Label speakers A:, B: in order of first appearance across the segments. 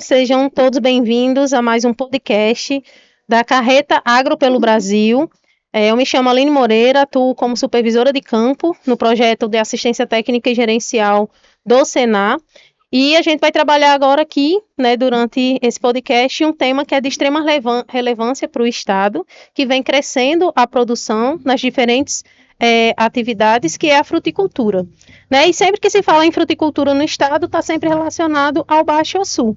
A: sejam todos bem-vindos a mais um podcast da Carreta Agro pelo Brasil. Eu me chamo Aline Moreira, atuo como supervisora de campo no projeto de assistência técnica e gerencial do Senar. E a gente vai trabalhar agora aqui, durante esse podcast, um tema que é de extrema relevância para o Estado, que vem crescendo a produção nas diferentes atividades, que é a fruticultura. E sempre que se fala em fruticultura no Estado, está sempre relacionado ao Baixo e ao Sul.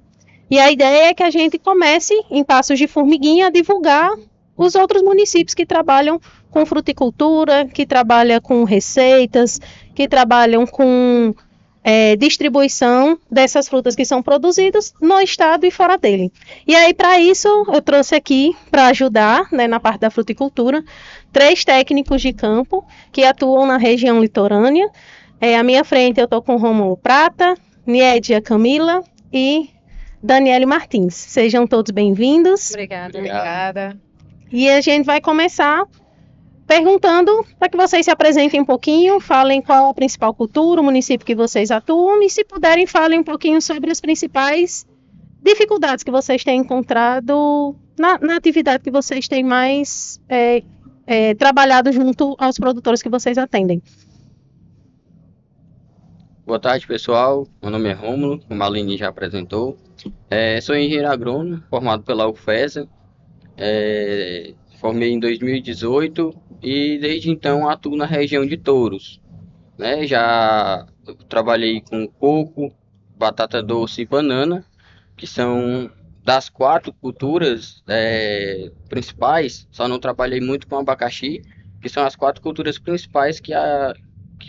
A: E a ideia é que a gente comece, em passos de formiguinha, a divulgar os outros municípios que trabalham com fruticultura, que trabalham com receitas, que trabalham com distribuição dessas frutas que são produzidas no estado e fora dele. E aí, para isso, eu trouxe aqui, para ajudar, na parte da fruticultura, 3 técnicos de campo que atuam na região litorânea. À minha frente, eu estou com Rômulo Prata, Niedia Camila e Daniele Martins. Sejam todos bem-vindos.
B: Obrigada.
A: E a gente vai começar perguntando para que vocês se apresentem um pouquinho, falem qual a principal cultura, o município que vocês atuam e, se puderem, falem um pouquinho sobre as principais dificuldades que vocês têm encontrado na atividade que vocês têm mais trabalhado junto aos produtores que vocês atendem.
C: Boa tarde, pessoal. Meu nome é Rômulo, como a Aline já apresentou. Sou engenheiro agrônomo, formado pela UFESA. Formei em 2018 e desde então atuo na região de Touros. Já trabalhei com coco, batata doce e banana, que são das 4 culturas principais. Só não trabalhei muito com abacaxi, que são as 4 culturas principais que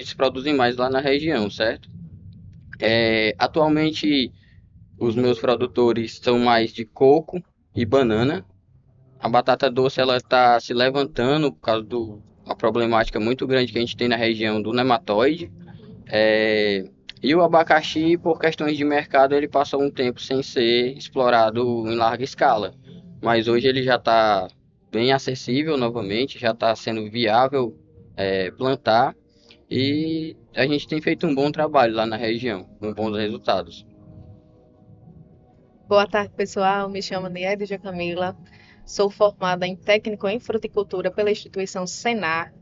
C: se produzem mais lá na região, certo? Atualmente os meus produtores são mais de coco e banana. A batata doce ela está se levantando por causa uma problemática muito grande que a gente tem na região do nematóide. E o abacaxi, por questões de mercado, ele passou um tempo sem ser explorado em larga escala. Mas hoje ele já está bem acessível novamente, já está sendo viável plantar. E a gente tem feito um bom trabalho lá na região, com bons resultados.
B: Boa tarde, pessoal. Me chamo Niedia Camila. Sou formada em técnico em fruticultura pela instituição Senar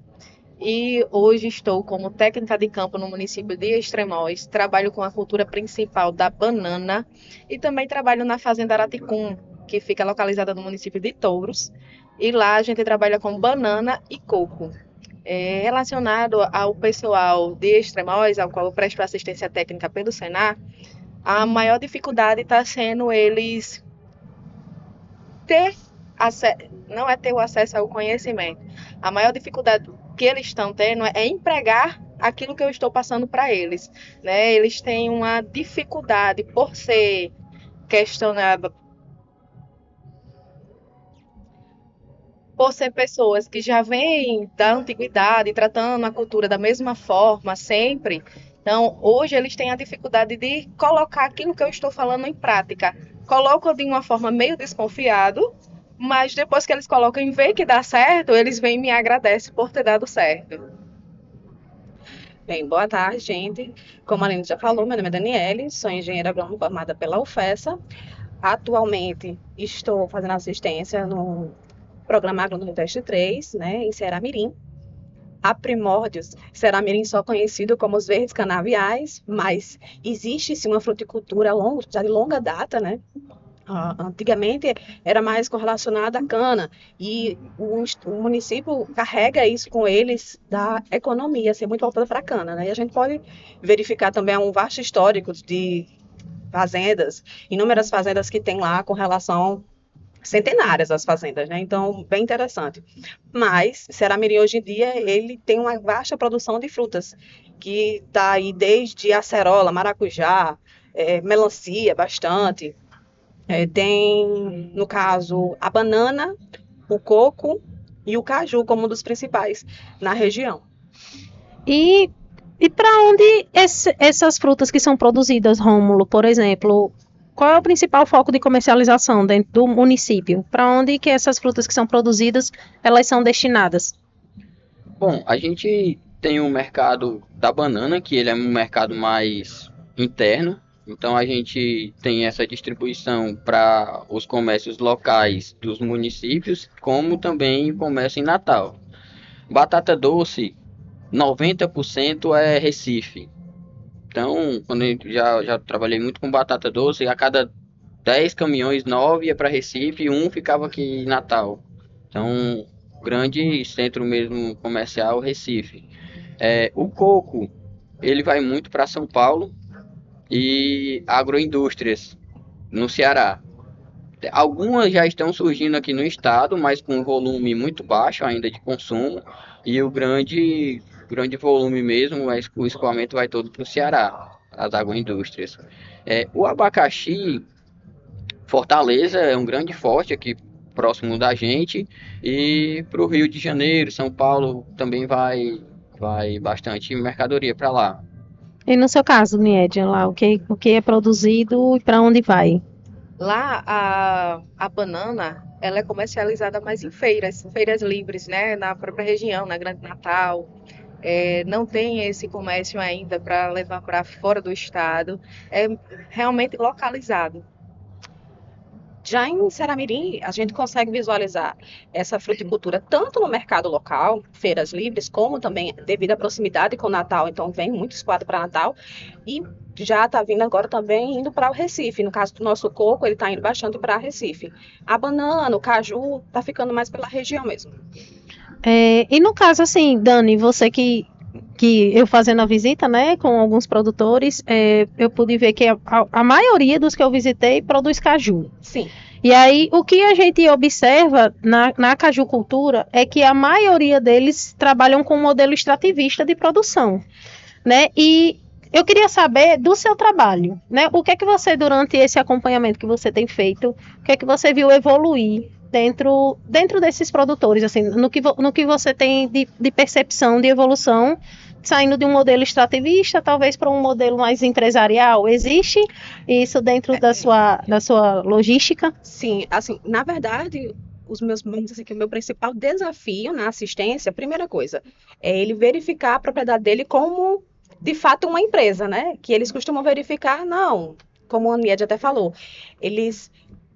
B: e hoje estou como técnica de campo no município de Extremóis. Trabalho com a cultura principal da banana e também trabalho na fazenda Araticum, que fica localizada no município de Touros. E lá a gente trabalha com banana e coco. Relacionado ao pessoal de Extremóis, ao qual eu presto assistência técnica pelo Senar, a maior dificuldade está sendo eles não é ter o acesso ao conhecimento. A maior dificuldade que eles estão tendo é empregar aquilo que eu estou passando para eles. Eles têm uma dificuldade por ser questionado, por ser pessoas que já vêm da antiguidade, tratando a cultura da mesma forma, sempre. Então, hoje eles têm a dificuldade de colocar aquilo que eu estou falando em prática. Colocam de uma forma meio desconfiado, mas depois que eles colocam e veem que dá certo, eles vêm e me agradecem por ter dado certo.
D: Bem, boa tarde, gente. Como a Aline já falou, meu nome é Daniele, sou engenheira agrônoma formada pela UFESA. Atualmente estou fazendo assistência no programa Agrônomo Teste 3, em Ceará-Mirim. A Primórdios, Ceará-Mirim só conhecido como os verdes canaviais, mas existe sim uma fruticultura já de longa data, Antigamente era mais correlacionada à cana e o município carrega isso com eles da economia, ser muito voltada para a cana, E a gente pode verificar também um vasto histórico de fazendas, inúmeras fazendas que tem lá com relação centenárias as fazendas, Então, bem interessante. Mas Ceará-Mirim hoje em dia ele tem uma vasta produção de frutas que está aí desde acerola, maracujá, melancia, bastante. Tem, no caso, a banana, o coco e o caju como um dos principais na região.
A: E para onde essas frutas que são produzidas, Rômulo, por exemplo, qual é o principal foco de comercialização dentro do município? Para onde que essas frutas que são produzidas, elas são destinadas?
C: Bom, a gente tem o mercado da banana, que ele é um mercado mais interno, Então a gente tem essa distribuição para os comércios locais dos municípios, como também o comércio em Natal. Batata doce, 90% é Recife. Então, quando já trabalhei muito com batata doce, a cada 10 caminhões, 9 ia para Recife e um ficava aqui em Natal. Então, grande centro mesmo comercial, Recife. O coco, ele vai muito para São Paulo e agroindústrias no Ceará. Algumas já estão surgindo aqui no estado, mas com um volume muito baixo ainda de consumo. E o grande volume mesmo, o escoamento vai todo para o Ceará, as agroindústrias. O abacaxi, Fortaleza é um grande forte aqui próximo da gente. E para o Rio de Janeiro, São Paulo também vai bastante mercadoria para lá.
A: E no seu caso, Niedia, lá, o que é produzido e para onde vai?
B: Lá a banana, ela é comercializada mais em feiras livres, né? Na própria região, na Grande Natal. Não tem esse comércio ainda para levar para fora do estado. É realmente localizado.
D: Já em Ceramirim, a gente consegue visualizar essa fruticultura tanto no mercado local, feiras livres, como também devido à proximidade com o Natal. Então, vem muito escoado para Natal. E já está vindo agora também indo para o Recife. No caso do nosso coco, ele está indo bastante para Recife. A banana, o caju, está ficando mais pela região mesmo.
A: E no caso, assim, Dani, você que eu fazendo a visita, né, com alguns produtores, eu pude ver que a maioria dos que eu visitei produz caju.
D: Sim.
A: E aí, o que a gente observa na cajucultura é que a maioria deles trabalham com um modelo extrativista de produção, né? E eu queria saber do seu trabalho, né? O que é que você, durante esse acompanhamento que você tem feito, o que é que você viu evoluir dentro desses produtores, assim, no que você tem de percepção de evolução, saindo de um modelo extrativista, talvez para um modelo mais empresarial? Existe isso dentro da sua logística?
D: Sim, assim, na verdade, vamos dizer assim, que o meu principal desafio na assistência, a primeira coisa, é ele verificar a propriedade dele como, de fato, uma empresa, né? Que eles costumam verificar, não, como a Aniede até falou,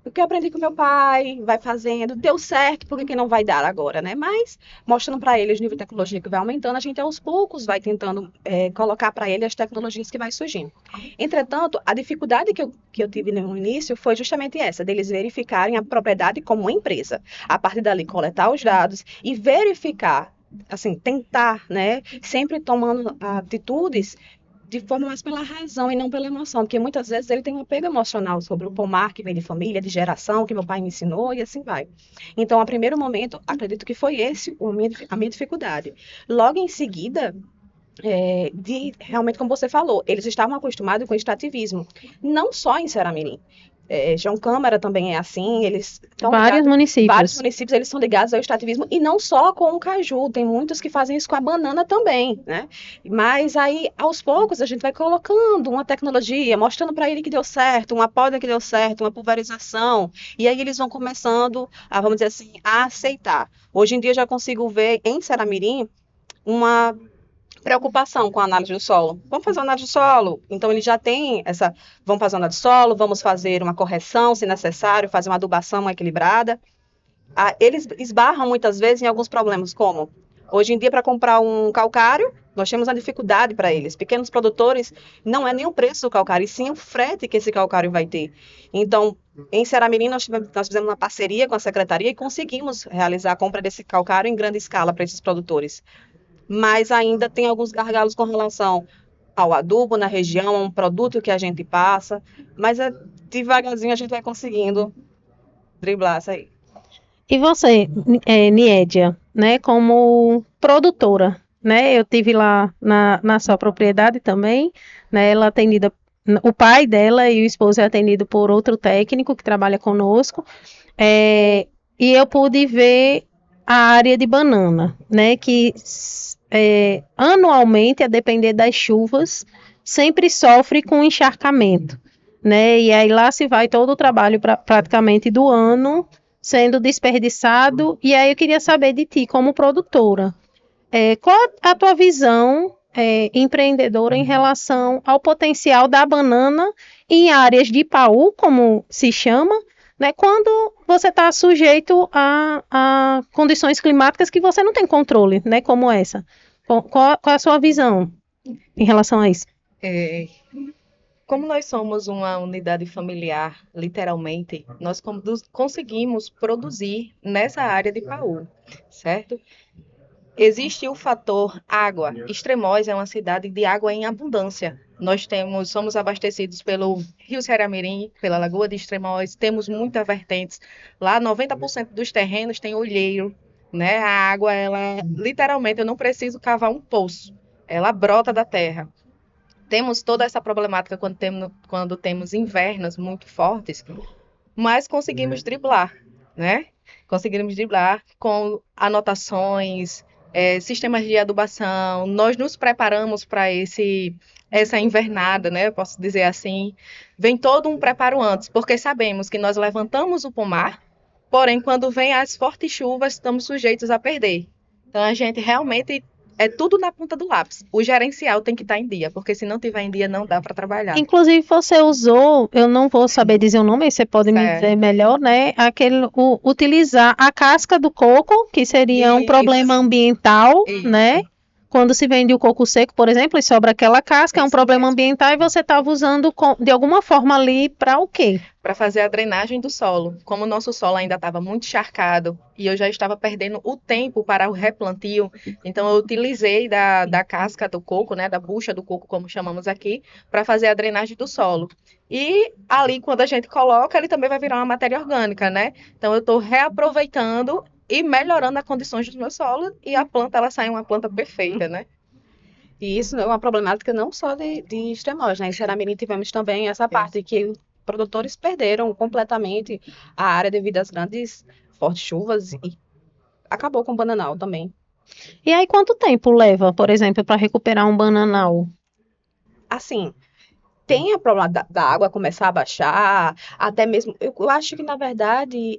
D: o que eu aprendi com meu pai, vai fazendo, deu certo, por que não vai dar agora, né? Mas, mostrando para eles o nível de tecnologia que vai aumentando, a gente aos poucos vai tentando colocar para ele as tecnologias que vai surgindo. Entretanto, a dificuldade que eu tive no início foi justamente essa, deles verificarem a propriedade como uma empresa. A partir dali, coletar os dados e verificar, assim, tentar, né? Sempre tomando atitudes de forma mais pela razão e não pela emoção, porque muitas vezes ele tem um apego emocional sobre o pomar que vem de família, de geração, que meu pai me ensinou e assim vai. Então, a primeiro momento, acredito que foi esse a minha dificuldade. Logo em seguida, realmente, como você falou, eles estavam acostumados com o extrativismo, não só em Ceramirim. João Câmara também é assim, eles estão
A: Vários municípios.
D: Vários municípios eles são ligados ao extrativismo e não só com o caju, tem muitos que fazem isso com a banana também, né? Mas aí, aos poucos, a gente vai colocando uma tecnologia, mostrando para ele que deu certo, uma poda que deu certo, uma pulverização, e aí eles vão começando a, vamos dizer assim, a aceitar. Hoje em dia eu já consigo ver em Ceramirim uma preocupação com a análise do solo. Vamos fazer uma análise do solo? Então, ele já tem vamos fazer uma análise do solo, vamos fazer uma correção, se necessário, fazer uma adubação equilibrada. Eles esbarram muitas vezes em alguns problemas, como, hoje em dia, para comprar um calcário, nós temos uma dificuldade para eles. Pequenos produtores, não é nem o preço do calcário, e sim o frete que esse calcário vai ter. Então, em Ceramirim, nós fizemos uma parceria com a secretaria e conseguimos realizar a compra desse calcário em grande escala para esses produtores. Mas ainda tem alguns gargalos com relação ao adubo na região, a um produto que a gente passa, mas devagarzinho a gente vai conseguindo driblar isso aí.
A: E você, Niedia, né, como produtora, né, eu tive lá na sua propriedade também, né, ela atendida, o pai dela e o esposo é atendido por outro técnico que trabalha conosco, e eu pude ver a área de banana, né, que anualmente, a depender das chuvas, sempre sofre com encharcamento, né, e aí lá se vai todo o trabalho praticamente do ano sendo desperdiçado. E aí eu queria saber de ti, como produtora, qual a tua visão empreendedora em relação ao potencial da banana em áreas de Ipaú, como se chama, né, quando você está sujeito a condições climáticas que você não tem controle, né, como essa. Qual é a sua visão em relação a isso?
B: Como nós somos uma unidade familiar, literalmente, nós conseguimos produzir nessa área de Ipaú, certo? Existe o fator água. Extremóis é uma cidade de água em abundância. Somos abastecidos pelo Rio Ceará-Mirim, pela Lagoa de Extremóis, temos muitas vertentes. Lá 90% dos terrenos tem olheiro, né? A água, ela literalmente, eu não preciso cavar um poço. Ela brota da terra. Temos toda essa problemática quando temos invernos muito fortes, mas conseguimos driblar, né? Conseguimos driblar com anotações, sistemas de adubação. Nós nos preparamos para essa invernada, né? Posso dizer assim. Vem todo um preparo antes, porque sabemos que nós levantamos o pomar, porém, quando vem as fortes chuvas, estamos sujeitos a perder. Então, a gente realmente é tudo na ponta do lápis. O gerencial tem que estar em dia, porque se não tiver em dia, não dá para trabalhar.
A: Inclusive, você usou, eu não vou saber dizer o nome, você pode me dizer melhor, né? Utilizar a casca do coco, que seria um problema ambiental, né? Quando se vende o coco seco, por exemplo, e sobra aquela casca, é um problema ambiental, e você estava usando de alguma forma ali para o quê?
B: Para fazer a drenagem do solo. Como o nosso solo ainda estava muito encharcado e eu já estava perdendo o tempo para o replantio, então eu utilizei da casca do coco, né, da bucha do coco, como chamamos aqui, para fazer a drenagem do solo. E ali, quando a gente coloca, ele também vai virar uma matéria orgânica, né? Então eu estou reaproveitando e melhorando as condições do meu solo, e a planta, ela sai uma planta perfeita, né?
D: E isso é uma problemática não só de Extremóis, né? Em Ceará-Mirim tivemos também essa parte que produtores perderam completamente a área devido às grandes, fortes chuvas e acabou com o bananal também.
A: E aí, quanto tempo leva, por exemplo, para recuperar um bananal?
D: Assim, tem o problema da água começar a baixar, até mesmo, eu acho que, na verdade,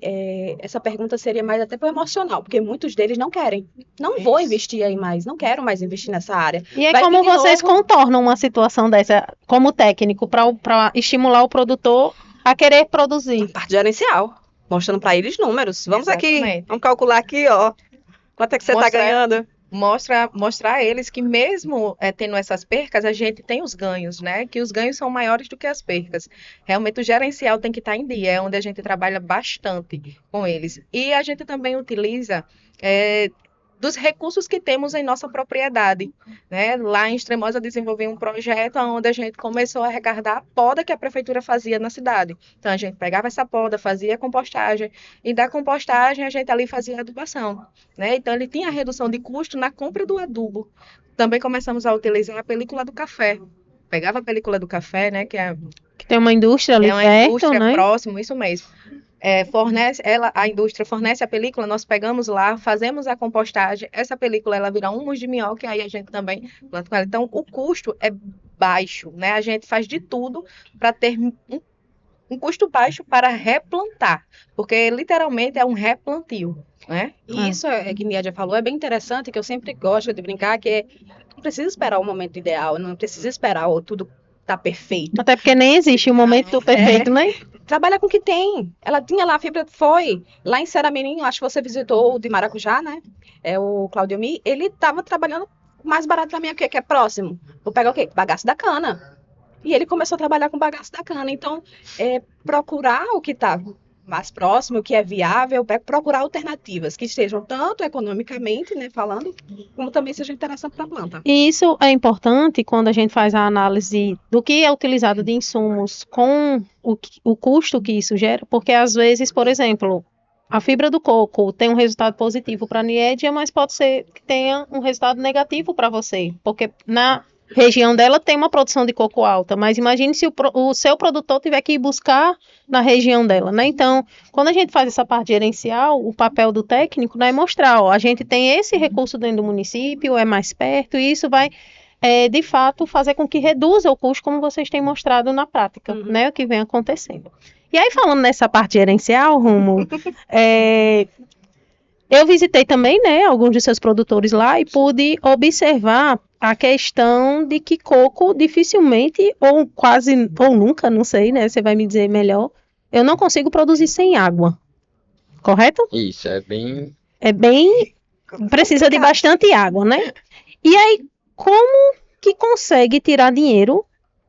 D: essa pergunta seria mais até para o emocional, porque muitos deles não querem. Não vou investir aí mais, não quero mais investir nessa área.
A: E aí, como vocês contornam uma situação dessa, como técnico, para estimular o produtor a querer produzir?
D: A parte gerencial, mostrando para eles números. Vamos aqui, vamos calcular aqui, ó, quanto é que você está ganhando.
B: Mostrar a eles que mesmo tendo essas percas, a gente tem os ganhos, né? Que os ganhos são maiores do que as percas. Realmente o gerencial tem que estar em dia, é onde a gente trabalha bastante com eles. E a gente também utiliza dos recursos que temos em nossa propriedade, né? Lá em Extremóis eu desenvolvi um projeto onde a gente começou a arrecadar a poda que a prefeitura fazia na cidade. Então a gente pegava essa poda, fazia compostagem, e da compostagem a gente ali fazia adubação, né? Então ele tinha redução de custo na compra do adubo. Também começamos a utilizar a película do café. Pegava a película do café, né? Que
A: tem uma indústria ali perto, né?
B: Próximo, isso mesmo. A indústria fornece a película, nós pegamos lá, fazemos a compostagem, essa película ela vira humus de minhoca e aí a gente também planta com ela. Então o custo é baixo, né? A gente faz de tudo para ter um custo baixo para replantar, porque literalmente é um replantio, né?
D: E isso que a Níadia falou é bem interessante, que eu sempre gosto de brincar, que não precisa esperar o momento ideal, não precisa esperar tudo tá perfeito.
A: Até porque nem existe o momento perfeito, né?
D: Trabalha com o que tem. Ela tinha lá, a fibra foi. Lá em Ceará-Mirim, acho que você visitou o de Maracujá, né? É o Claudio Mi. Ele estava trabalhando mais barato da minha, que é próximo. Vou pegar o quê? Bagaço da cana. E ele começou a trabalhar com bagaço da cana. Então, procurar o que está mais próximo, o que é viável, procurar alternativas que estejam tanto economicamente, né, falando, como também sejam interessantes para a planta.
A: E isso é importante quando a gente faz a análise do que é utilizado de insumos com o custo que isso gera, porque às vezes, por exemplo, a fibra do coco tem um resultado positivo para a Niedia, mas pode ser que tenha um resultado negativo para você, porque na região dela tem uma produção de coco alta, mas imagine se o seu produtor tiver que ir buscar na região dela, né? Então, quando a gente faz essa parte gerencial, o papel do técnico, né, é mostrar, ó, a gente tem esse recurso dentro do município, é mais perto, e isso vai, de fato, fazer com que reduza o custo, como vocês têm mostrado na prática, né, o que vem acontecendo. E aí, falando nessa parte gerencial, Rômulo, Eu visitei também, né, alguns dos seus produtores lá e pude observar a questão de que coco dificilmente, ou quase, ou nunca, não sei, né, você vai me dizer melhor, eu não consigo produzir sem água, correto?
C: Isso, é bem.
A: É bem, precisa de bastante água, né? E aí, como que consegue tirar dinheiro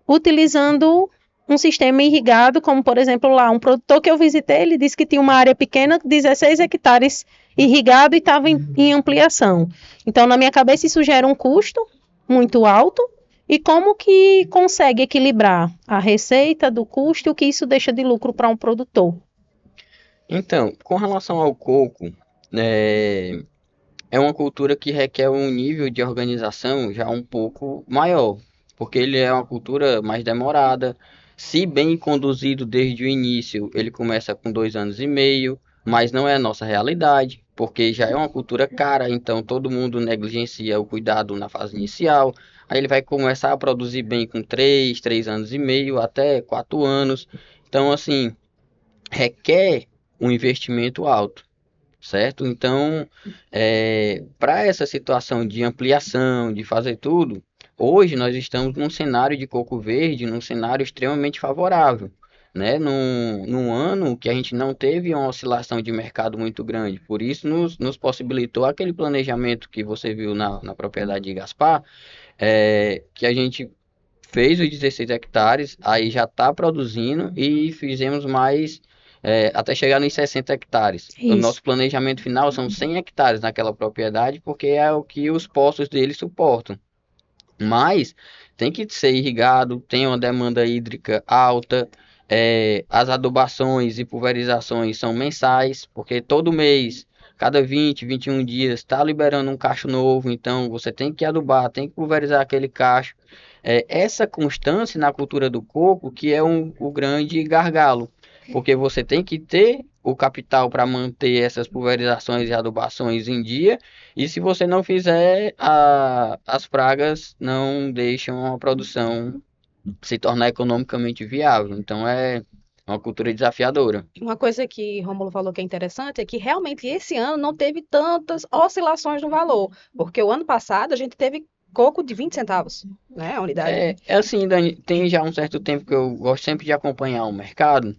A: utilizando um sistema irrigado, como por exemplo lá, um produtor que eu visitei, ele disse que tinha uma área pequena, 16 hectares irrigado e estava em ampliação. Então, na minha cabeça, isso gera um custo muito alto. E como que consegue equilibrar a receita do custo e o que isso deixa de lucro para um produtor?
C: Então, com relação ao coco, é, é uma cultura que requer um nível de organização já um pouco maior, porque ele é uma cultura mais demorada. Se bem conduzido desde o início, ele começa com 2 anos e meio, mas não é a nossa realidade, porque já é uma cultura cara, então todo mundo negligencia o cuidado na fase inicial. Aí ele vai começar a produzir bem com 3 anos e meio, até 4 anos. Então, assim, requer um investimento alto, certo? Então, para essa situação de ampliação, de fazer tudo, hoje nós estamos num cenário de coco verde, num cenário extremamente favorável, né? Num ano que a gente não teve uma oscilação de mercado muito grande, por isso nos possibilitou aquele planejamento que você viu na propriedade de Gaspar, que a gente fez os 16 hectares, aí já está produzindo e fizemos mais até chegar nos 60 hectares. O
A: Isso.
C: nosso planejamento final são 100 hectares naquela propriedade, porque é o que os poços dele suportam. Mas tem que ser irrigado, tem uma demanda hídrica alta, as adubações e pulverizações são mensais, porque todo mês, cada 20, 21 dias, está liberando um cacho novo, então você tem que adubar, tem que pulverizar aquele cacho. Essa constância na cultura do coco que é o grande gargalo, porque você tem que ter o capital para manter essas pulverizações e adubações em dia, e se você não fizer, as pragas não deixam a produção se tornar economicamente viável. Então é uma cultura desafiadora.
D: Uma coisa que Rômulo falou que é interessante é que realmente esse ano não teve tantas oscilações no valor, porque o ano passado a gente teve coco de 20 centavos, né, a unidade.
C: É assim, Dani, tem já um certo tempo que eu gosto sempre de acompanhar o mercado,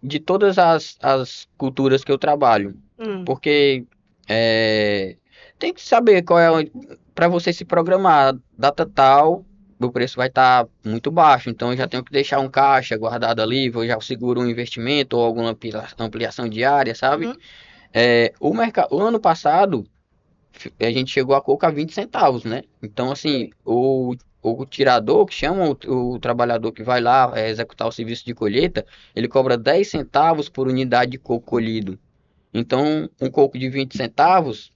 C: de todas as culturas que eu trabalho.
D: Hum.
C: Porque tem que saber qual é para você se programar. Data tal, o preço vai estar muito baixo. Então eu já tenho que deixar um caixa guardado ali, eu já seguro um investimento ou alguma ampliação diária, sabe?
D: Uhum.
C: O ano passado a gente chegou a coco a 20 centavos, né? Então, assim, o tirador, que chama o trabalhador que vai lá executar o serviço de colheita, ele cobra 10 centavos por unidade de coco colhido. Então, um coco de 20 centavos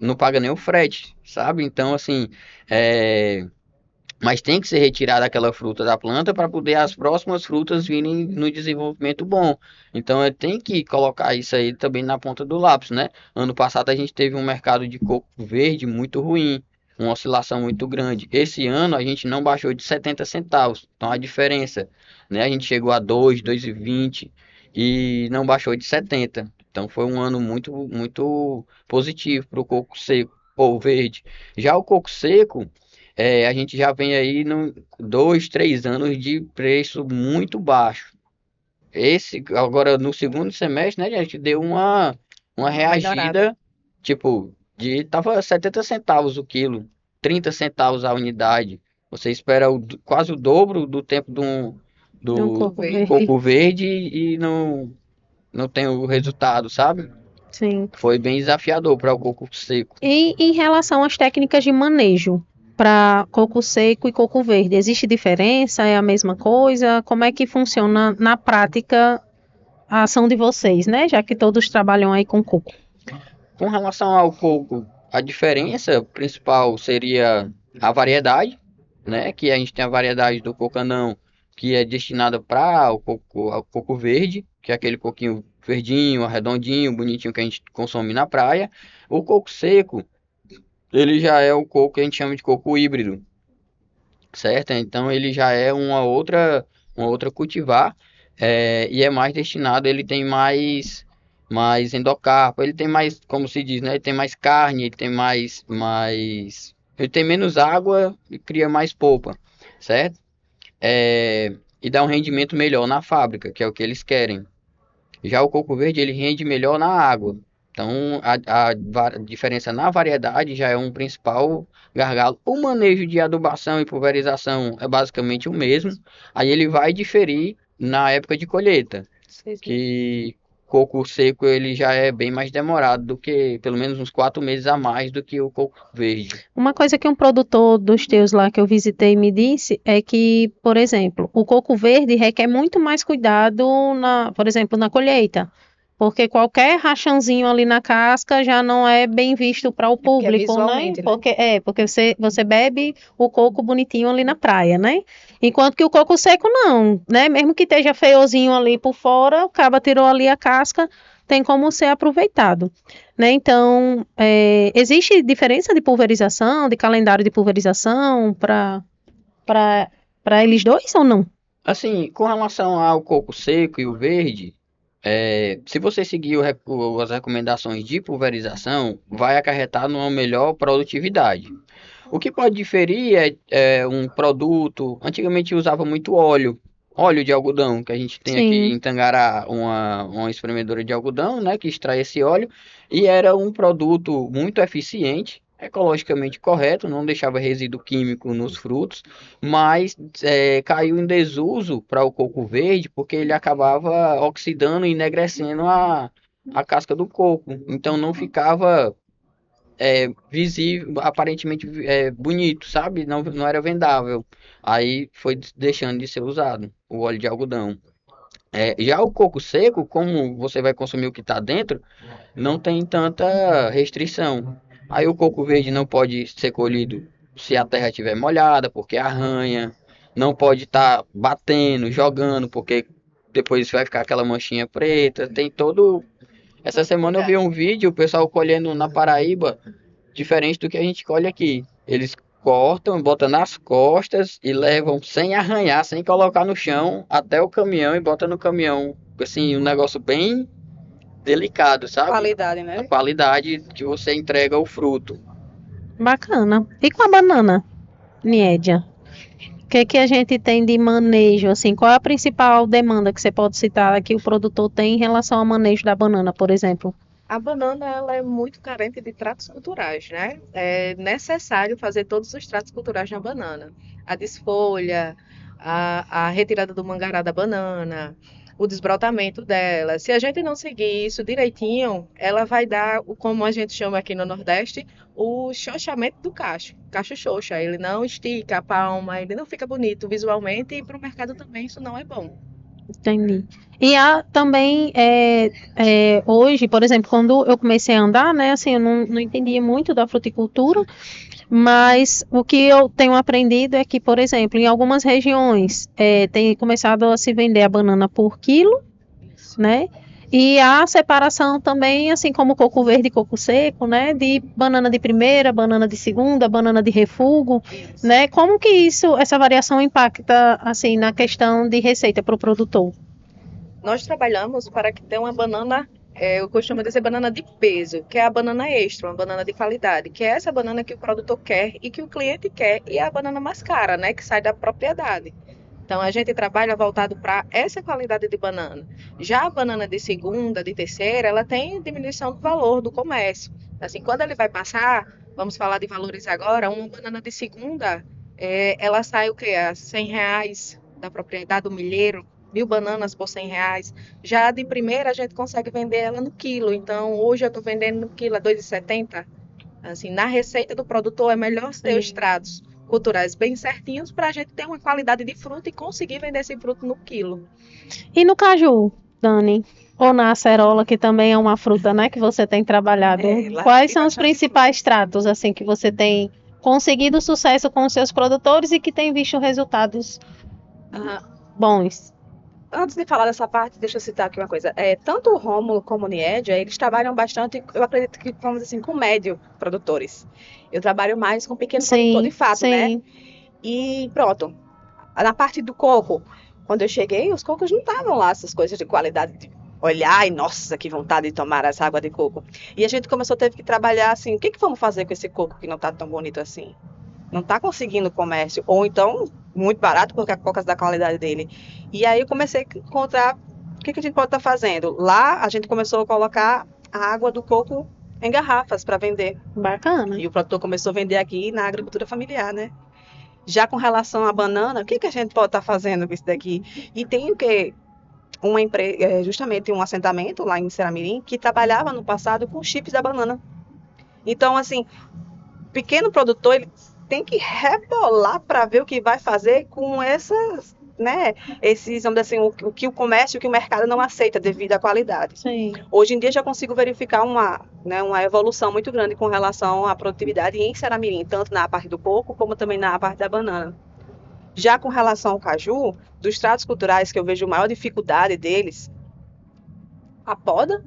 C: não paga nem o frete, sabe? Então, assim, mas tem que ser retirada aquela fruta da planta para poder as próximas frutas virem no desenvolvimento bom. Então, tem que colocar isso aí também na ponta do lápis, né? Ano passado a gente teve um mercado de coco verde muito ruim, uma oscilação muito grande. Esse ano a gente não baixou de 70 centavos. Então, a diferença, né? A gente chegou a 2,20 e não baixou de 70. Então, foi um ano muito, muito positivo para o coco seco ou verde. Já o coco seco, a gente já vem aí no 2, 3 anos de preço muito baixo. Esse, agora no segundo semestre, né, a gente deu uma
D: Melhorado.
C: reagida, tipo, tava 70 centavos o quilo, 30 centavos a unidade. Você espera quase o dobro do tempo
A: É um
C: do
A: coco verde.
C: coco verde e não tem o resultado, sabe?
A: Sim.
C: Foi bem desafiador para o coco seco.
A: E em relação às técnicas de manejo para coco seco e coco verde, existe diferença? É a mesma coisa? Como é que funciona na prática a ação de vocês, né? Já que todos trabalham aí com coco.
C: Com relação ao coco, a diferença principal seria a variedade, né? Que a gente tem a variedade do cocanão, que é destinada para ao coco verde, que é aquele coquinho verdinho, arredondinho, bonitinho que a gente consome na praia. O coco seco, ele já é o coco que a gente chama de coco híbrido, certo? Então ele já é uma outra cultivar, e é mais destinado, ele tem mais mais endocarpo, ele tem mais, como se diz, né? Ele tem mais carne, ele tem ele tem menos água e cria mais polpa, certo? E dá um rendimento melhor na fábrica, que é o que eles querem. Já o coco verde, ele rende melhor na água. Então, a diferença na variedade já é um principal gargalo. O manejo de adubação e pulverização é basicamente o mesmo. Aí ele vai diferir na época de colheita, que coco seco ele já é bem mais demorado do que, pelo menos uns 4 meses a mais do que o coco verde.
A: Uma coisa que um produtor dos teus lá que eu visitei me disse é que, por exemplo, o coco verde requer muito mais cuidado por exemplo, na colheita. Porque qualquer rachãozinho ali na casca já não é bem visto para o
D: Porque é
A: público, né?
D: visualmente, né?
A: Porque você bebe o coco bonitinho ali na praia, né? Enquanto que o coco seco não, né? Mesmo que esteja feiozinho ali por fora, o caba tirou ali a casca, tem como ser aproveitado, né? Então, existe diferença de pulverização, de calendário de pulverização para eles dois ou não?
C: Assim, com relação ao coco seco e o verde, se você seguir as recomendações de pulverização, vai acarretar numa melhor produtividade. O que pode diferir é um produto. Antigamente usava muito óleo de algodão, que a gente tem aqui
A: Sim.
C: em Tangará uma espremedora de algodão, né, que extrai esse óleo, e era um produto muito eficiente, ecologicamente correto, não deixava resíduo químico nos frutos, mas caiu em desuso para o coco verde, porque ele acabava oxidando e enegrecendo a casca do coco. Então não ficava visível, aparentemente bonito, sabe? Não era vendável. Aí foi deixando de ser usado o óleo de algodão. Já o coco seco, como você vai consumir o que está dentro, não tem tanta restrição. Aí o coco verde não pode ser colhido se a terra estiver molhada, porque arranha. Não pode estar batendo, jogando, porque depois vai ficar aquela manchinha preta. Tem todo. Essa semana eu vi um vídeo, o pessoal colhendo na Paraíba, diferente do que a gente colhe aqui. Eles cortam, botam nas costas e levam sem arranhar, sem colocar no chão, até o caminhão e botam no caminhão. Assim, um negócio bem delicado, sabe?
D: Qualidade,
C: A
D: né?
C: qualidade que você entrega o fruto.
A: Bacana. E com a banana, Niédia? O que a gente tem de manejo, assim? Qual é a principal demanda que você pode citar que o produtor tem em relação ao manejo da banana, por exemplo?
B: A banana ela é muito carente de tratos culturais, né? É necessário fazer todos os tratos culturais na banana. A desfolha, a retirada do mangará da banana, o desbrotamento dela. Se a gente não seguir isso direitinho, ela vai dar, como a gente chama aqui no Nordeste, o xoxamento do cacho. Cacho xoxa. Ele não estica a palma, ele não fica bonito visualmente e para o mercado também isso não é bom.
A: Entendi. E há também, hoje, por exemplo, quando eu comecei a andar, né, assim, eu não entendia muito da fruticultura, mas o que eu tenho aprendido é que, por exemplo, em algumas regiões, tem começado a se vender a banana por quilo, né? E há separação também, assim como coco verde e coco seco, né? De banana de primeira, banana de segunda, banana de refúgio, né? Como que essa variação impacta, assim, na questão de receita para o produtor?
B: Nós trabalhamos para que tenha uma banana, eu costumo dizer banana de peso, que é a banana extra, uma banana de qualidade, que é essa banana que o produtor quer e que o cliente quer, e é a banana mais cara, né, que sai da propriedade. Então a gente trabalha voltado para essa qualidade de banana. Já a banana de segunda, de terceira, ela tem diminuição do valor do comércio. Assim, quando ele vai passar, vamos falar de valores agora, uma banana de segunda, ela sai o quê? A R$ 100 da propriedade do milheiro, 1.000 bananas por R$ 100. Já a de primeira a gente consegue vender ela no quilo. Então hoje eu estou vendendo no quilo a R$ 2,70. Assim, na receita do produtor é melhor ter os tratos culturais bem certinhos para a gente ter uma qualidade de fruta e conseguir vender esse fruto no quilo.
A: E no caju, Dani? Ou na acerola, que também é uma fruta, né, que você tem trabalhado.
D: Lá
A: Quais
D: tem
A: são os
D: bastante
A: principais tratos, assim, que você tem conseguido sucesso com os seus produtores e que tem visto resultados
D: Ah,
A: bons?
D: antes de falar dessa parte, deixa eu citar aqui uma coisa. Tanto o Rômulo como o Niédia, eles trabalham bastante, eu acredito que, vamos dizer assim, com médio produtores. Eu trabalho mais com pequeno produtor de
A: Sim,
D: fato, né?
A: sim.
D: E pronto. Na parte do coco, quando eu cheguei, os cocos não estavam lá, essas coisas de qualidade olhar e, nossa, que vontade de tomar essa água de coco. E a gente teve que trabalhar assim, o que vamos fazer com esse coco que não está tão bonito assim? Não está conseguindo comércio, ou então muito barato porque a coca é da qualidade dele. E aí eu comecei a encontrar o que a gente pode estar fazendo. Lá a gente começou a colocar a água do coco em garrafas para vender.
A: Bacana.
D: E o produtor começou a vender aqui na agricultura familiar, né? Já com relação à banana, o que a gente pode estar fazendo com isso daqui? E tem o que? Uma empresa, justamente um assentamento lá em Ceramirim que trabalhava no passado com chips da banana. Então, assim, pequeno produtor ele tem que rebolar para ver o que vai fazer com essas, né? Esses, vamos dizer assim, o que o comércio, o que o mercado não aceita devido à qualidade.
A: Sim.
D: Hoje em dia já consigo verificar uma evolução muito grande com relação à produtividade em Ceramirim, tanto na parte do coco como também na parte da banana. Já com relação ao caju, dos tratos culturais que eu vejo maior dificuldade deles, a poda,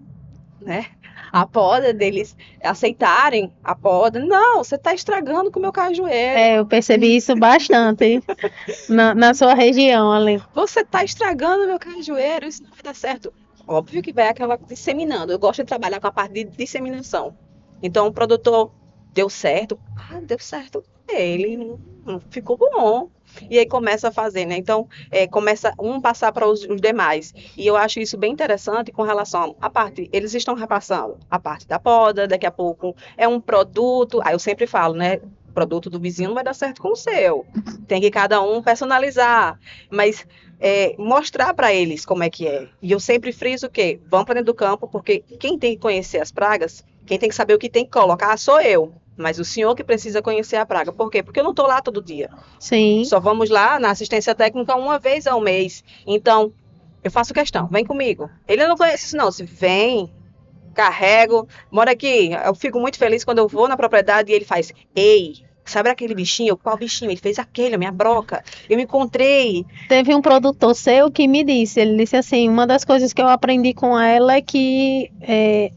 D: né? A poda deles aceitarem a poda. Não, você está estragando com o meu cajueiro.
A: Eu percebi isso bastante na sua região ali.
D: Você está estragando o meu cajueiro, isso não vai dar certo. Óbvio que vai aquela disseminando. Eu gosto de trabalhar com a parte de disseminação. Então, o produtor deu certo. Deu certo. Ele não ficou bom. E aí começa a fazer, né? Então, começa um passar para os demais. E eu acho isso bem interessante com relação à parte. Eles estão repassando a parte da poda, daqui a pouco é um produto. Aí eu sempre falo, né? O produto do vizinho não vai dar certo com o seu. Tem que cada um personalizar. Mas mostrar para eles como é que é. E eu sempre friso o quê? Vão para dentro do campo, porque quem tem que conhecer as pragas, quem tem que saber o que tem que colocar, sou eu. Mas o senhor que precisa conhecer a praga. Por quê? Porque eu não estou lá todo dia.
A: Sim.
D: Só vamos lá na assistência técnica uma vez ao mês. Então, eu faço questão, vem comigo. Ele não conhece isso não, se vem, carrego, mora aqui. Eu fico muito feliz quando eu vou na propriedade e ele faz, ei, sabe aquele bichinho? Qual bichinho? Ele fez aquele, a minha broca. Eu me encontrei.
A: Teve um produtor seu que me disse, ele disse assim, uma das coisas que eu aprendi com ela é que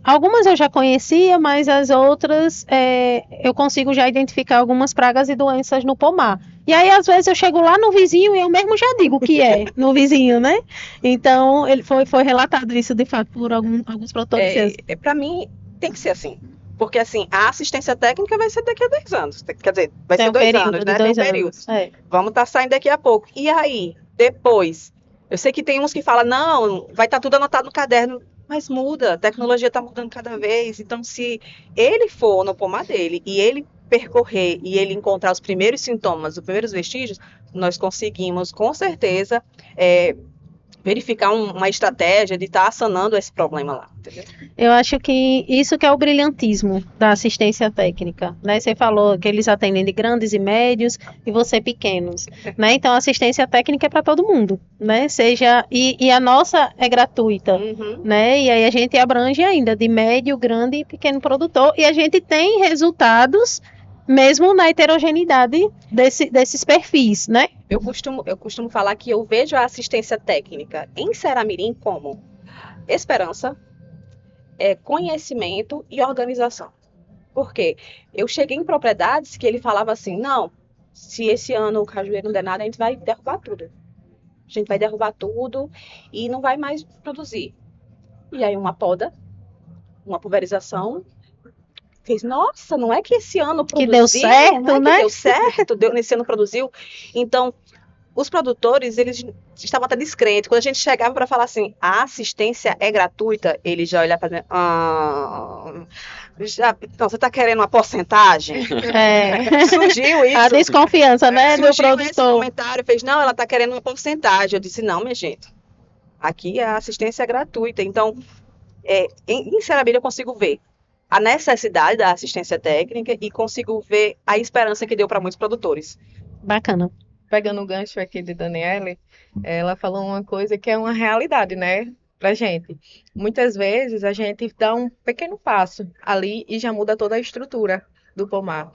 A: algumas eu já conhecia, mas as outras eu consigo já identificar algumas pragas e doenças no pomar. E aí, às vezes, eu chego lá no vizinho e eu mesmo já digo o que é no vizinho, né? Então, ele foi relatado isso, de fato, por alguns produtores.
D: Para mim, tem que ser assim. Porque, assim, a assistência técnica vai ser daqui a 10 anos. Quer dizer, vai ser 2 anos, né? Tem um período. Vamos estar saindo daqui a pouco. E aí, depois? Eu sei que tem uns que falam, não, vai estar tudo anotado no caderno. Mas muda, a tecnologia está mudando cada vez. Então, se ele for no pomar dele e ele percorrer e ele encontrar os primeiros sintomas, os primeiros vestígios, nós conseguimos, com certeza, verificar uma estratégia de estar sanando esse problema lá, entendeu?
A: Eu acho que isso que é o brilhantismo da assistência técnica, né? Você falou que eles atendem de grandes e médios e você pequenos, né? Então a assistência técnica é para todo mundo, né? E a nossa é gratuita, né? E aí a gente abrange ainda de médio, grande e pequeno produtor e a gente tem resultados mesmo na heterogeneidade desses perfis, né?
D: Eu costumo falar que eu vejo a assistência técnica em Ceramirim como esperança, conhecimento e organização. Por quê? Eu cheguei em propriedades que ele falava assim, não, se esse ano o cajueiro não der nada, a gente vai derrubar tudo. A gente vai derrubar tudo e não vai mais produzir. E aí uma poda, uma pulverização, fez, nossa, não é que esse ano produziu,
A: que deu certo, né?
D: Deu certo, nesse ano produziu. Então, os produtores, eles estavam até descrentes. Quando a gente chegava para falar assim, a assistência é gratuita, eles já olhavam para então, você está querendo uma porcentagem? Surgiu isso.
A: A desconfiança, né, do
D: surgiu
A: produtor.
D: Esse comentário, fez, não, ela está querendo uma porcentagem. Eu disse, não, minha gente, aqui a assistência é gratuita. Então, em Ceramirim eu consigo ver a necessidade da assistência técnica e consigo ver a esperança que deu para muitos produtores.
A: Bacana.
B: Pegando o gancho aqui de Daniele, ela falou uma coisa que é uma realidade, né, pra gente. Muitas vezes a gente dá um pequeno passo ali e já muda toda a estrutura do pomar.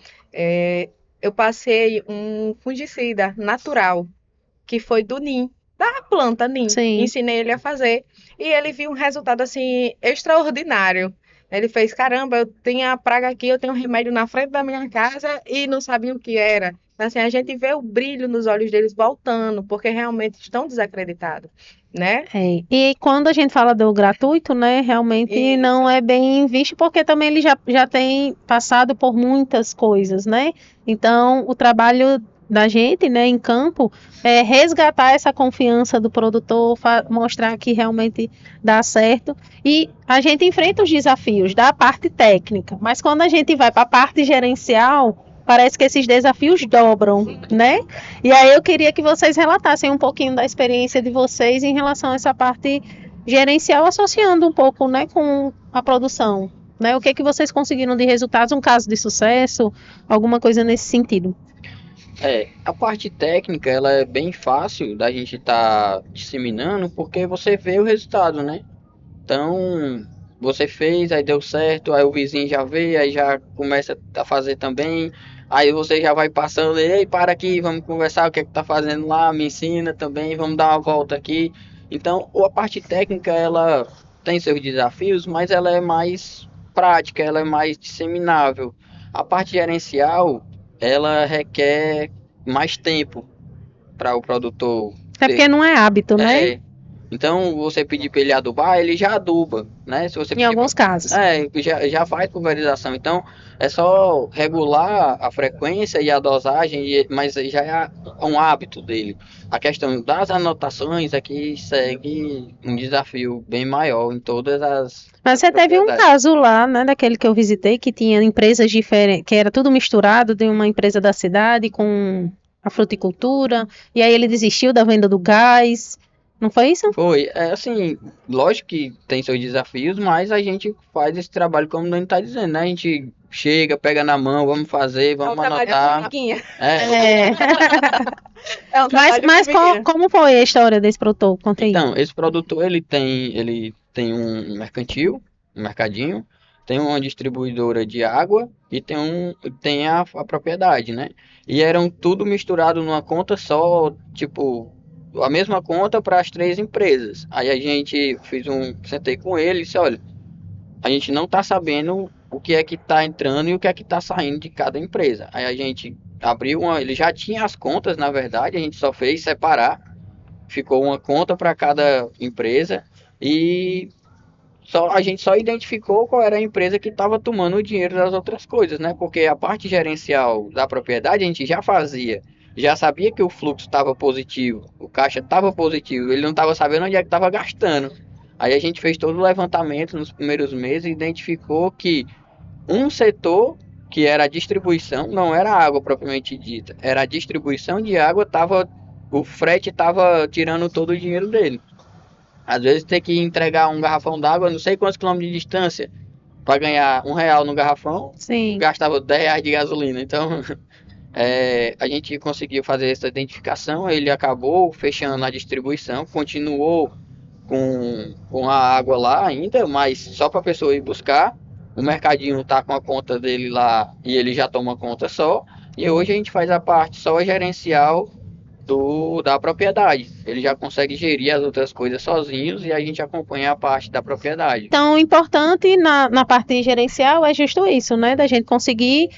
B: Eu passei um fungicida natural, que foi do NIM, da planta NIM.
A: Sim.
B: Ensinei ele a fazer e ele viu um resultado assim extraordinário. Ele fez, caramba, eu tenho a praga aqui, eu tenho um remédio na frente da minha casa e não sabia o que era. Assim, a gente vê o brilho nos olhos deles voltando, porque realmente estão desacreditados, né?
A: E quando a gente fala do gratuito, né, realmente
B: Isso.
A: não é bem visto, porque também ele já tem passado por muitas coisas, né? Então, o trabalho da gente, né, em campo, é resgatar essa confiança do produtor, mostrar que realmente dá certo. E a gente enfrenta os desafios da parte técnica, mas quando a gente vai para a parte gerencial, parece que esses desafios dobram, né? E aí eu queria que vocês relatassem um pouquinho da experiência de vocês em relação a essa parte gerencial, associando um pouco, né, com a produção, né? O que vocês conseguiram de resultados, um caso de sucesso, alguma coisa nesse sentido.
C: A parte técnica, ela é bem fácil da gente estar disseminando, porque você vê o resultado, né? Então, você fez, aí deu certo, aí o vizinho já vê, aí já começa a fazer também, aí você já vai passando, ei, para aqui, vamos conversar, o que é que tá fazendo lá, me ensina também, vamos dar uma volta aqui. Então, a parte técnica, ela tem seus desafios, mas ela é mais prática, ela é mais disseminável. A parte gerencial, ela requer mais tempo para o produtor
A: É porque não é hábito, né?
C: Então, você pedir para ele adubar, ele já aduba, né? Se você
A: Em
C: pedir
A: alguns casos.
C: já faz pulverização. Então, é só regular a frequência e a dosagem, mas já é um hábito dele. A questão das anotações é que segue um desafio bem maior em todas as
A: Mas você teve um
C: propriedades.
A: caso lá, né, daquele que eu visitei, que tinha empresas diferentes, que era tudo misturado, de uma empresa da cidade com a fruticultura, e aí ele desistiu da venda do gás. Não foi isso?
C: Foi, assim, lógico que tem seus desafios, mas a gente faz esse trabalho como a gente está dizendo, né? A gente chega, pega na mão, vamos fazer, vamos
D: trabalho de
C: anotar.
D: formiguinha.
A: É.
D: É um trabalho de
A: Mas
D: formiguinha.
A: como foi a história desse produtor? Conta aí.
C: Então, esse produtor, ele tem um mercantil, um mercadinho, tem uma distribuidora de água e tem a propriedade, né? E eram tudo misturado numa conta só, tipo, a mesma conta para as três empresas. Aí a gente sentei com ele e disse, olha, a gente não está sabendo o que é que está entrando e o que é que está saindo de cada empresa. Aí a gente ele já tinha as contas, na verdade, a gente só fez separar, ficou uma conta para cada empresa e a gente só identificou qual era a empresa que estava tomando o dinheiro das outras coisas, né? Porque a parte gerencial da propriedade a gente já fazia, já sabia que o fluxo estava positivo, o caixa estava positivo, ele não estava sabendo onde é que estava gastando. Aí a gente fez todo o levantamento nos primeiros meses e identificou que um setor, que era a distribuição, não era a água propriamente dita, era a distribuição de água, o frete estava tirando todo o dinheiro dele. Às vezes ter que entregar um garrafão d'água, não sei quantos quilômetros de distância, para ganhar R$ 1 no garrafão,
A: Sim.
C: gastava R$ 10 de gasolina. Então, a gente conseguiu fazer essa identificação, ele acabou fechando a distribuição, continuou com a água lá ainda, mas só para a pessoa ir buscar. O mercadinho tá com a conta dele lá e ele já toma conta só. E hoje a gente faz a parte só gerencial da propriedade. Ele já consegue gerir as outras coisas sozinhos e a gente acompanha a parte da propriedade.
A: Então, o importante na parte gerencial é justo isso, né? Da gente conseguir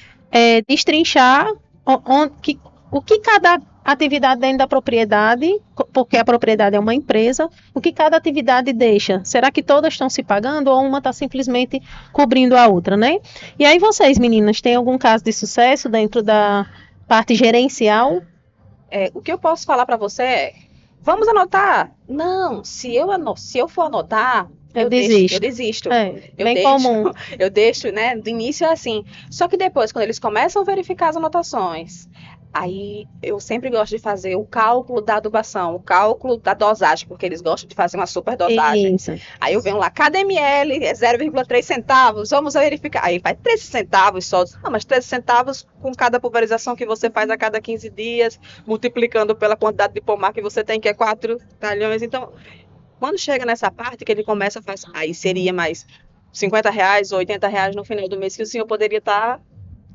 A: destrinchar o que cada atividade dentro da propriedade, porque a propriedade é uma empresa, o que cada atividade deixa. Será que todas estão se pagando ou uma está simplesmente cobrindo a outra, né? E aí vocês, meninas, têm algum caso de sucesso dentro da parte gerencial?
D: O que eu posso falar para você é, vamos anotar? Não, se eu for anotar,
A: Eu
D: desisto.
A: desisto.
D: Eu
A: Bem
D: deixo,
A: comum.
D: Eu deixo, né? Do início é assim. Só que depois, quando eles começam a verificar as anotações, aí eu sempre gosto de fazer o cálculo da adubação, o cálculo da dosagem, porque eles gostam de fazer uma super dosagem.
A: Isso.
D: Aí eu venho lá, cada ml é 0,3 centavos, vamos verificar. Aí vai 13 centavos só. Não, mas 13 centavos com cada pulverização que você faz a cada 15 dias, multiplicando pela quantidade de pomar que você tem, que é 4 talhões. Então, quando chega nessa parte que ele começa a fazer, aí seria mais R$ 50 ou R$ 80 no final do mês que o senhor poderia estar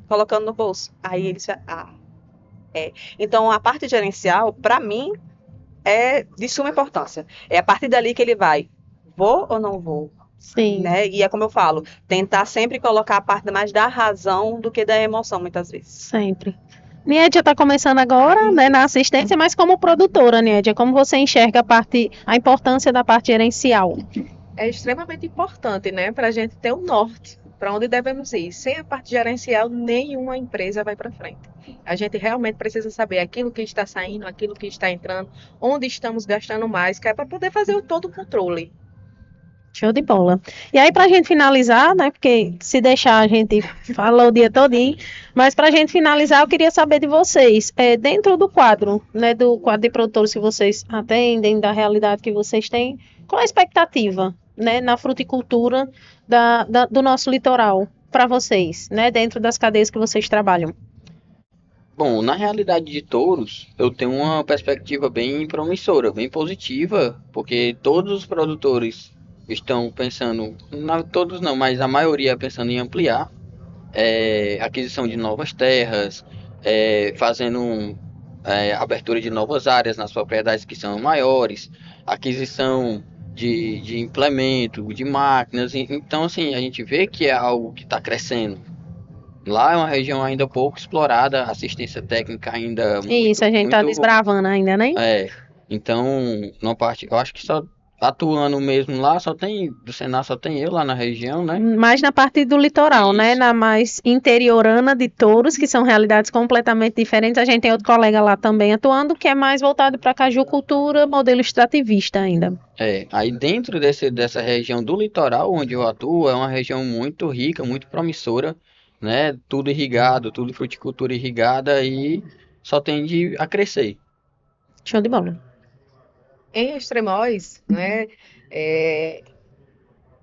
D: colocando no bolso. Aí ele Então, a parte gerencial, para mim, é de suma importância. É a partir dali que ele vai, vou ou não vou?
A: Sim.
D: Né? E é como eu falo, tentar sempre colocar a parte mais da razão do que da emoção, muitas vezes.
A: Sempre. Niedia está começando agora, né, na assistência, mas como produtora, Niedia, como você enxerga a importância da parte gerencial?
B: É extremamente importante, né, para a gente ter um norte, para onde devemos ir. Sem a parte gerencial, nenhuma empresa vai para frente. A gente realmente precisa saber aquilo que está saindo, aquilo que está entrando, onde estamos gastando mais, que é para poder fazer todo o controle.
A: Show de bola. E aí, para a gente finalizar, né, porque se deixar a gente fala o dia todinho, mas para a gente finalizar, eu queria saber de vocês, dentro do quadro, né, do quadro de produtores que vocês atendem, da realidade que vocês têm, qual a expectativa, né, na fruticultura do nosso litoral para vocês, né, dentro das cadeias que vocês trabalham?
C: Bom, na realidade de touros, eu tenho uma perspectiva bem promissora, bem positiva, porque todos os produtores estão pensando, não todos não, mas a maioria pensando em ampliar, aquisição de novas terras, fazendo abertura de novas áreas nas propriedades que são maiores, aquisição de implemento, de máquinas. Então, assim, a gente vê que é algo que está crescendo. Lá é uma região ainda pouco explorada, assistência técnica ainda
A: Isso, a gente está desbravando ainda, né?
C: Então, numa parte, eu acho que só atuando mesmo lá, do Senar só tem eu lá na região, né?
A: Mais na parte do litoral,
C: Isso.
A: né? Na mais interiorana de Touros, que são realidades completamente diferentes. A gente tem outro colega lá também atuando, que é mais voltado para cajucultura, modelo extrativista ainda.
C: Aí dentro dessa região do litoral onde eu atuo, é uma região muito rica, muito promissora, né? Tudo irrigado, tudo fruticultura irrigada e só tende a crescer.
A: Show de bola.
B: Em Extremóis, né,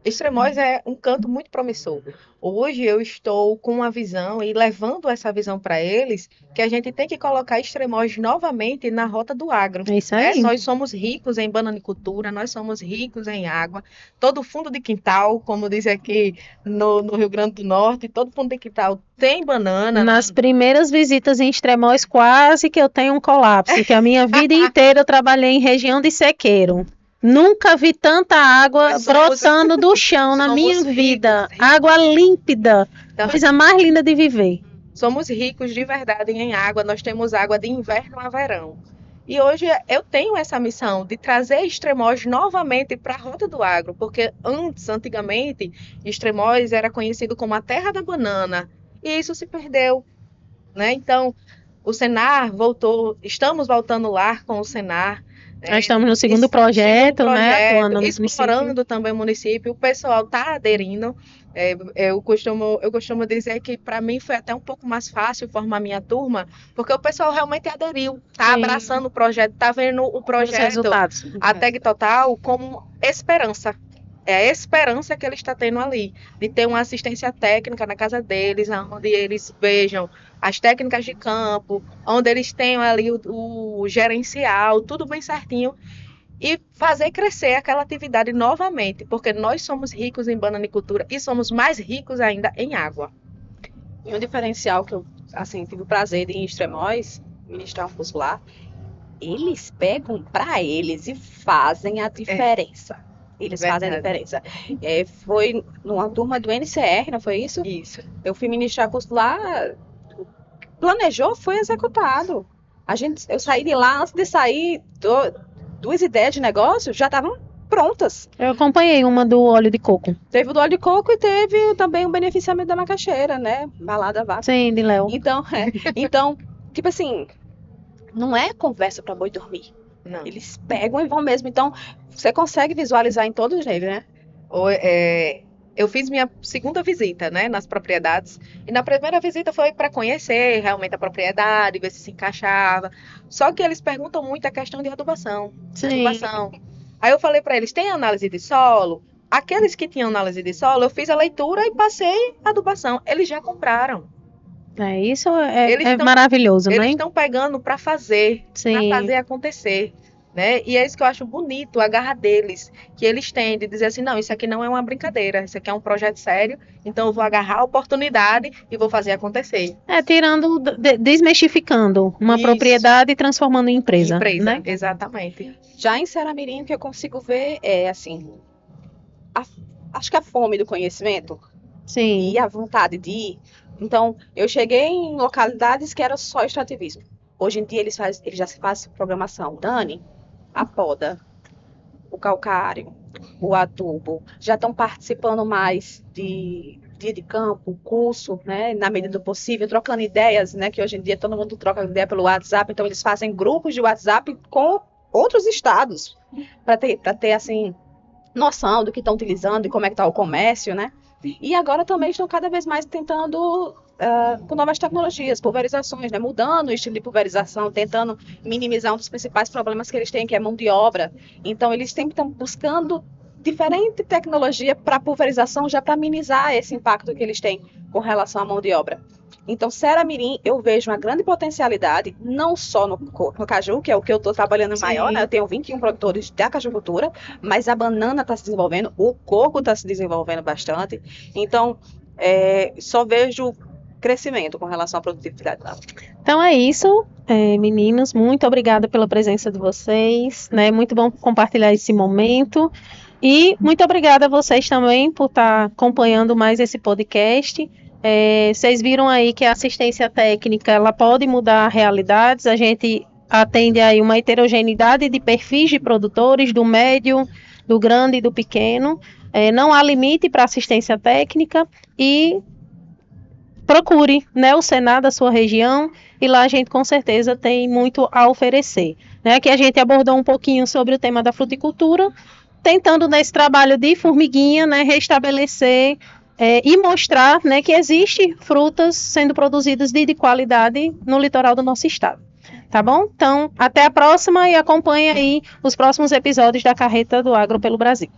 B: Extremóis é um canto muito promissor. Hoje eu estou com uma visão e levando essa visão para eles, que a gente tem que colocar Extremóis novamente na rota do agro.
A: É isso aí.
B: Nós somos ricos em bananicultura, nós somos ricos em água. Todo fundo de quintal, como diz aqui no Rio Grande do Norte, todo fundo de quintal tem banana.
A: Nas primeiras visitas em Extremóis, quase que eu tenho um colapso, que a minha vida inteira eu trabalhei em região de sequeiro. Nunca vi tanta água brotando do chão na minha vida.
B: Ricos.
A: Água límpida.
B: Então,
A: Coisa mais linda de viver.
B: somos ricos de verdade em água, nós temos água de inverno a verão. E hoje eu tenho essa missão de trazer Extremóis novamente para a rota do agro, porque antigamente, Extremóis era conhecido como a terra da banana, e isso se perdeu, né? Então, o Senar voltou, estamos voltando lá com o Senar.
A: Nós estamos no segundo projeto, né? Atuando no
B: explorando
A: município.
B: também o município, o pessoal está aderindo. Eu costumo dizer que para mim foi até um pouco mais fácil formar minha turma, porque o pessoal realmente aderiu, está abraçando o projeto, está vendo o projeto, a Tag Total, como esperança. É a esperança que ele está tendo ali, de ter uma assistência técnica na casa deles, onde eles vejam as técnicas de campo, onde eles tenham ali o gerencial, tudo bem certinho, e fazer crescer aquela atividade novamente, porque nós somos ricos em bananicultura e somos mais ricos ainda em água.
D: E um diferencial que eu tive o prazer de ir em Extremóis, ministrar um curso lá, eles pegam para eles e fazem a diferença. Eles fazem a diferença. Foi numa turma do NCR, não foi isso?
B: Isso.
D: Eu fui ministrar curso lá, planejou, foi executado. Eu saí de lá, antes de sair, duas ideias de negócio já estavam prontas.
A: Eu acompanhei uma do óleo de coco.
D: Teve o do óleo de coco e teve também o beneficiamento da macaxeira, né? Balada vaca.
A: Sim, de Léo.
D: Então, tipo assim, não é conversa para boi dormir.
B: Não.
D: Eles pegam e vão mesmo. Então, você consegue visualizar em todos eles, né?
B: Eu fiz minha segunda visita, né, nas propriedades. E na primeira visita foi para conhecer realmente a propriedade, ver se encaixava. Só que eles perguntam muito a questão de adubação.
A: Sim.
B: Aí eu falei para eles, tem análise de solo? Aqueles que tinham análise de solo, eu fiz a leitura e passei a adubação. Eles já compraram.
A: Isso é maravilhoso, né?
B: Eles estão pegando para fazer acontecer, né? E é isso que eu acho bonito, a garra deles, que eles têm de dizer assim, não, isso aqui não é uma brincadeira, isso aqui é um projeto sério, então eu vou agarrar a oportunidade e vou fazer acontecer.
A: Desmistificando uma propriedade e transformando em empresa, né?
B: Exatamente.
D: Já em Ceramirim, o que eu consigo ver é, assim, acho que a fome do conhecimento.
A: Sim.
D: E a vontade de ir, Então, eu cheguei em localidades que era só extrativismo. Hoje em dia, eles já se faz programação. Dani, a poda, o calcário, o adubo, já estão participando mais de dia de campo, curso, né, na medida do possível, trocando ideias, né, que hoje em dia todo mundo troca ideia pelo WhatsApp, então eles fazem grupos de WhatsApp com outros estados, para ter, assim, noção do que estão utilizando e como é que está o comércio, né? E agora também estão cada vez mais tentando com novas tecnologias, pulverizações, né? Mudando o estilo de pulverização, tentando minimizar um dos principais problemas que eles têm, que é a mão de obra. Então, eles sempre estão buscando diferente tecnologia para pulverização, já para minimizar esse impacto que eles têm com relação à mão de obra. Então, Ceará-Mirim, eu vejo uma grande potencialidade, não só no caju, que é o que eu estou trabalhando maior, né? Eu tenho 21 produtores da cajucultura, mas a banana está se desenvolvendo, o coco está se desenvolvendo bastante. Então, só vejo crescimento com relação à produtividade lá.
A: Então é isso, meninos, muito obrigada pela presença de vocês, né? Muito bom compartilhar esse momento. E muito obrigada a vocês também por estar acompanhando mais esse podcast. Vocês viram aí que a assistência técnica ela pode mudar realidades. A gente atende aí uma heterogeneidade de perfis de produtores, do médio, do grande e do pequeno. Não há limite para assistência técnica e procure, né, o Senar da sua região e lá a gente com certeza tem muito a oferecer. Né? Aqui a gente abordou um pouquinho sobre o tema da fruticultura, tentando nesse trabalho de formiguinha, né, restabelecer e mostrar, né, que existe frutas sendo produzidas de qualidade no litoral do nosso estado. Tá bom? Então, até a próxima e acompanhe aí os próximos episódios da Carreta do Agro pelo Brasil.